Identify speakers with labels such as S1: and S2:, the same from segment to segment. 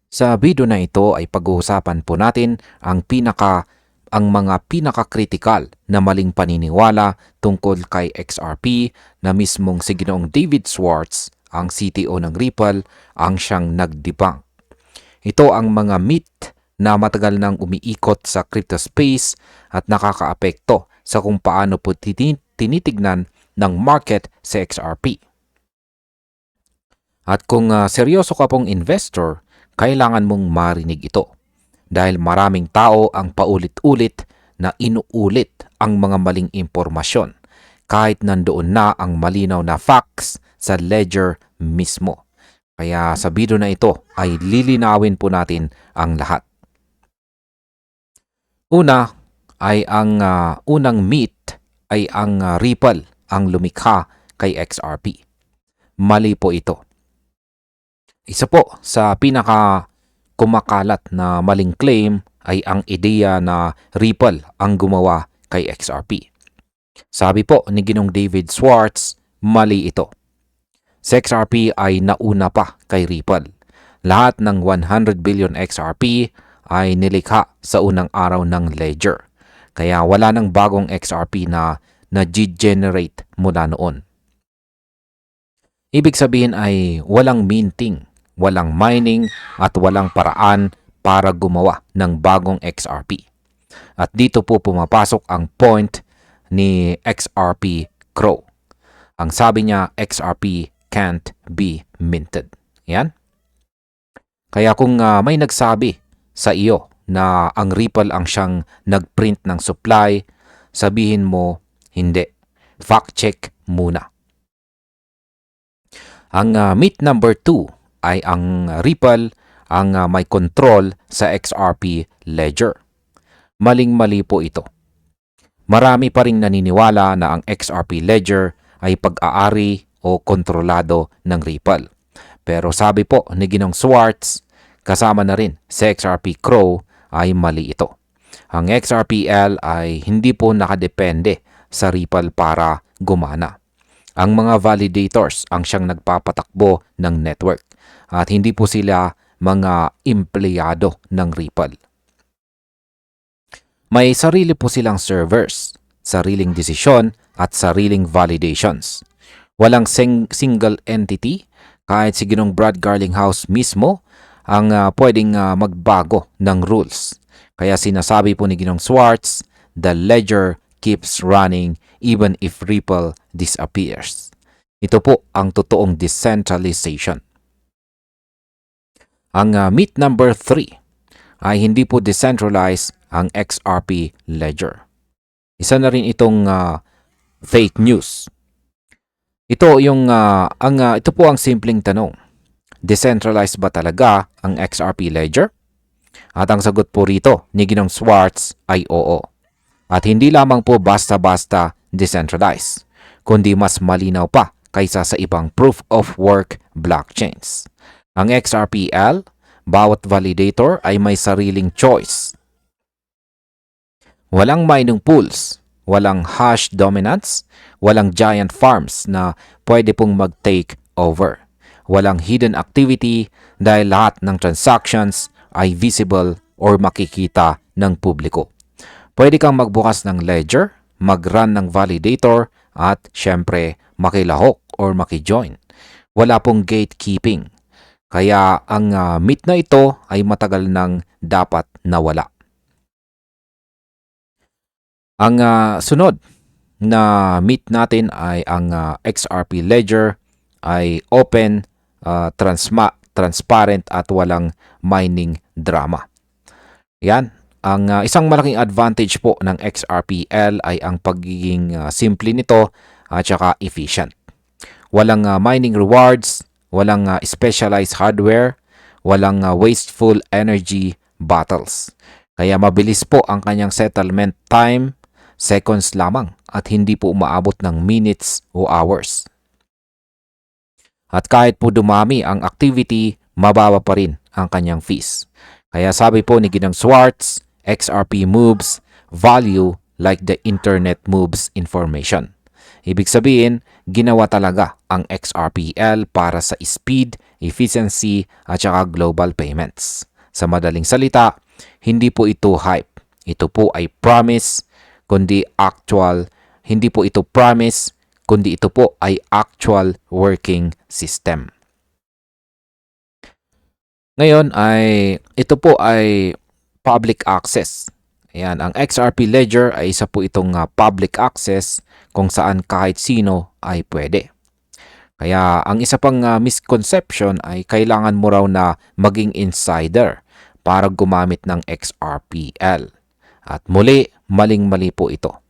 S1: Sa video na ito ay pag-uusapan po natin ang mga pinaka-critical na maling paniniwala tungkol kay XRP na mismong si Ginoong David Schwartz, ang CTO ng Ripple, ang siyang nag-debunk. Ito ang mga myth na matagal nang umiikot sa crypto space at nakakaapekto sa kung paano po tinitignan ng market sa XRP. At kung seryoso ka pong investor, kailangan mong marinig ito dahil maraming tao ang paulit-ulit na inuulit ang mga maling impormasyon kahit nandoon na ang malinaw na facts sa ledger mismo. Kaya sa video na ito ay lilinawin po natin ang lahat. Una ay ang unang myth ay ang Ripple ang lumikha kay XRP. Mali po ito. Isa po sa pinaka kumakalat na maling claim ay ang ideya na Ripple ang gumawa kay XRP. Sabi po ni Ginong David Schwartz, mali ito. Si XRP ay nauna pa kay Ripple. Lahat ng 100 billion XRP ay nilikha sa unang araw ng ledger. Kaya wala nang bagong XRP na na-generate mula noon. Ibig sabihin ay walang minting, walang mining at walang paraan para gumawa ng bagong XRP. At dito po pumapasok ang point ni XRP Crow. Ang sabi niya, XRP can't be minted. Yan. Kaya kung may nagsabi sa iyo na ang Ripple ang siyang nagprint ng supply, sabihin mo, hindi. Fact check muna. Ang myth number 2 ay ang Ripple ang may control sa XRP ledger. Maling-mali po ito. Marami pa ring naniniwala na ang XRP ledger ay pag-aari o kontrolado ng Ripple. Pero sabi po ni Ginong Schwartz, kasama na rin si XRP Crow, ay mali ito. Ang XRPL ay hindi po nakadepende sa Ripple para gumana. Ang mga validators ang siyang nagpapatakbo ng network at hindi po sila mga empleyado ng Ripple. May sarili po silang servers, sariling desisyon at sariling validations. Walang single entity, kahit si Ginong Brad Garlinghouse mismo ang pwedeng magbago ng rules. Kaya sinasabi po ni Ginong Schwartz, the ledger keeps running even if Ripple disappears. Ito po ang totoong decentralization. Ang myth number 3 ay hindi po decentralized ang XRP ledger. Isa na rin itong fake news. Ito po ang simpleng tanong. Decentralized ba talaga ang XRP ledger? At ang sagot po rito ni Ginong Schwartz ay oo. At hindi lamang po basta-basta decentralized, kundi mas malinaw pa kaysa sa ibang proof of work blockchains. Ang XRPL, bawat validator ay may sariling choice. Walang mining pools, walang hash dominance, walang giant farms na pwede pong mag-take over. Walang hidden activity dahil lahat ng transactions ay visible or makikita ng publiko. Pwede kang magbukas ng ledger, mag-run ng validator at syempre makilahok or makijoin. Wala pong gatekeeping. Kaya ang myth na ito ay matagal nang dapat nawala. Ang sunod na myth natin ay ang XRP ledger ay open, transparent at walang mining drama. Yan. Ang isang malaking advantage po ng XRPL ay ang pagiging simple nito at saka efficient. Walang mining rewards, walang specialized hardware, walang wasteful energy battles. Kaya mabilis po ang kanyang settlement time, seconds lamang at hindi po umaabot ng minutes o hours. At kahit po dumami ang activity, mababa pa rin ang kanyang fees. Kaya sabi po ni Ginong Schwartz, XRP moves value like the internet moves information. Ibig sabihin, ginawa talaga ang XRPL para sa speed, efficiency at saka global payments. Sa madaling salita, hindi po ito hype. Ito po ay promise, kundi actual. Hindi po ito promise, kundi ito po ay actual working system. Ngayon ay ito po ay public access. Ayan, ang XRP Ledger ay isa po itong public access kung saan kahit sino ay pwede. Kaya ang isa pang misconception ay kailangan mo raw na maging insider para gumamit ng XRPL. At muli, maling-mali po ito.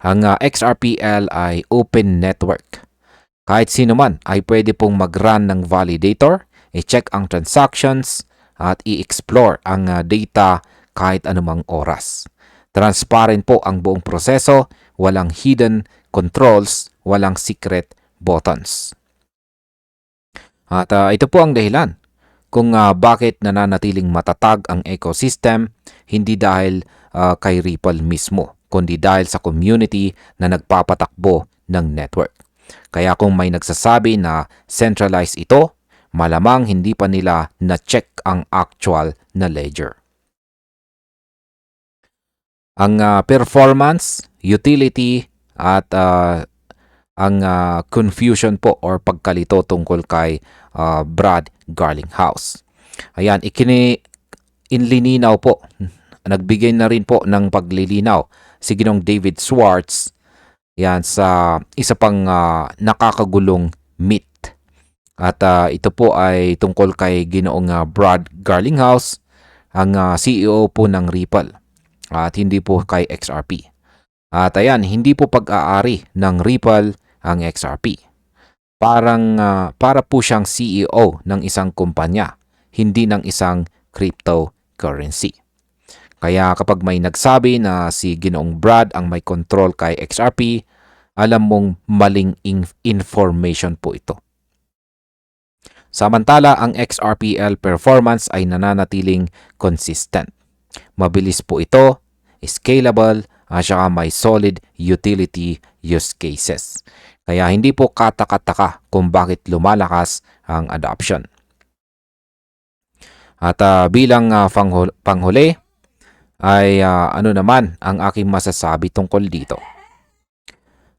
S1: Ang XRPL ay open network. Kahit sino man ay pwede pong mag-run ng validator, i-check ang transactions, at i-explore ang data kahit anumang oras. Transparent po ang buong proseso, walang hidden controls, walang secret buttons. At ito po ang dahilan kung bakit nananatiling matatag ang ecosystem, hindi dahil kay Ripple mismo, kundi dahil sa community na nagpapatakbo ng network. Kaya kung may nagsasabi na centralized ito, malamang hindi pa nila na-check ang actual na ledger. Ang performance, utility, at ang confusion po or pagkalito tungkol kay Brad Garlinghouse. Ayan, inlilinaw po. Nagbigay na rin po ng paglilinaw si Ginong David Schwartz yan sa isa pang nakakagulong myth. At ito po ay tungkol kay Ginoong Brad Garlinghouse, ang CEO po ng Ripple. At hindi po kay XRP. At ayan, hindi po pag-aari ng Ripple ang XRP. Para po siyang CEO ng isang kumpanya, hindi ng isang cryptocurrency. Kaya kapag may nagsabi na si Ginoong Brad ang may control kay XRP, alam mong maling information po ito. Samantala, ang XRPL performance ay nananatiling consistent. Mabilis po ito, scalable, at saka may solid utility use cases. Kaya hindi po kataka-taka kung bakit lumalakas ang adoption. At bilang panghuli, ay ano naman ang aking masasabi tungkol dito.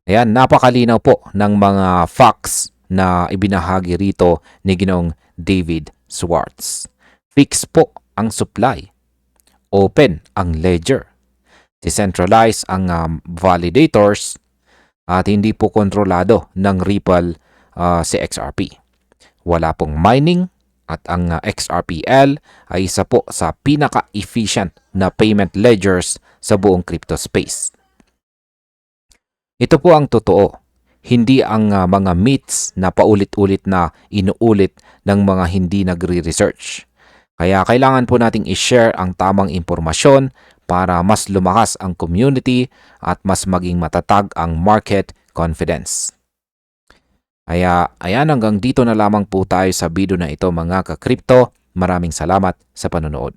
S1: Ayan, napakalinaw po ng mga facts na ibinahagi rito ni Ginoong David Schwartz. Fix po ang supply. Open ang ledger. Decentralized ang validators at hindi po kontrolado ng Ripple si XRP. Wala pong mining at ang XRPL ay isa po sa pinaka-efficient na payment ledgers sa buong crypto space. Ito po ang totoo, hindi ang mga myths na paulit-ulit na inuulit ng mga hindi nagre-research. Kaya kailangan po nating i-share ang tamang impormasyon para mas lumakas ang community at mas maging matatag ang market confidence. Kaya ayan, hanggang dito na lamang po tayo sa video na ito mga ka-crypto. Maraming salamat sa panonood.